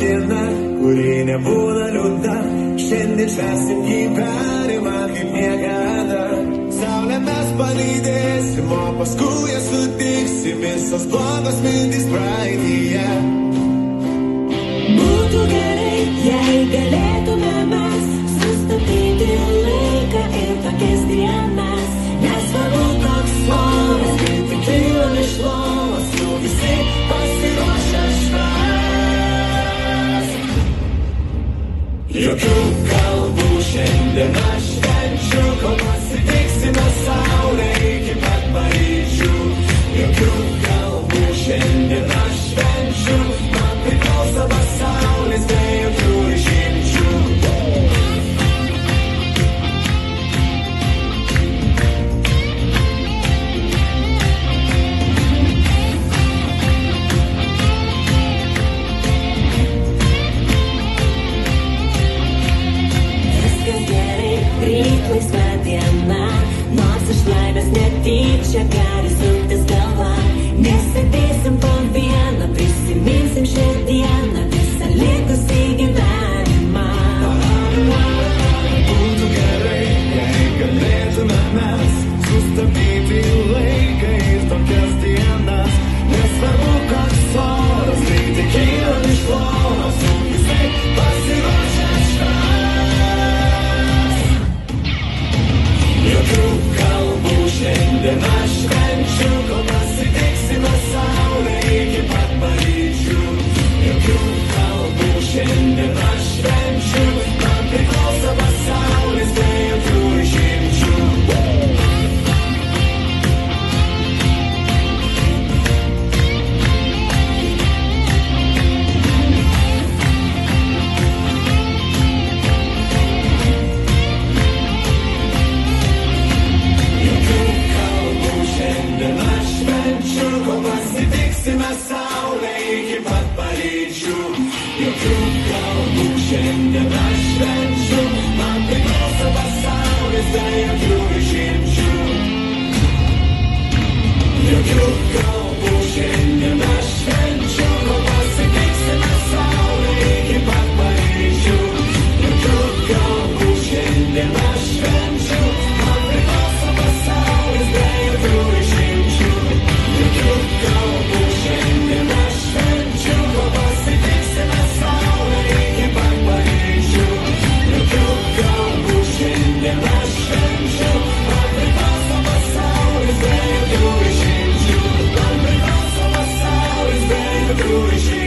diena, kuri nebūna liūdna, šiandien švęsim gyvenimą kaip niekada. Saulę mes palydėsim, o paskui ją sutiksim, visos blogos mintis praeityje. Būtų gerai, jei galėtume mes sustabdyti laiką ir tokias dienas. Nesvarbu koks oras, greitai kylam iš lovos, jau visi pasiruošę švęst. Jokių kalbų šiandien aš švenčiu, kol pasitiksime saulę iki pat Paryžių. Jokių kalbų šiandien aš švenčiu, man priklauso pasaulis be jokių išimčių. Viskas gerai, ryt laisva diena, nors iš laimės netyčia gali suktis galva. Nesėdėsim po vieną, prisiminsim šią dieną, visą likusį gyvenimą. Būtų gerai, jei galėtume mes sustabdyti laiką ir tokias dienas. Nesvarbu koks oras, greitai kylam iš lovos, jau visi pasiruošę švęst. Jokių kalbų šiandien aš švenčiu, kol pasitiksime saulę iki pat Paryžių. Jokių kalbų šiandien aš švenčiu, man priklauso pasaulis be jokių išimčių. Jokių kalbų šiandien aš švenčiu, kol pasitiksime saulę iki pat Paryžių. Jokių kalbų šiandien aš švenčiu, man priklauso pasaulis be jokių išimčių. Jokių kalbų šiandien aš švenčiu, kol pasitiksime saulę iki pat Paryžių. Jokių kalbų šiandien aš švenčiu, man priklauso pasaulis be jokių išimčių. Jokių kalbų šiandien aš švenčiu, kol pasitiksime saulę iki pat Paryžių. Jokių kalbų šiandien aš švenčiu, man priklauso pasaulis be jokių išimčių. Man priklauso pasaulis be jokių išimčių.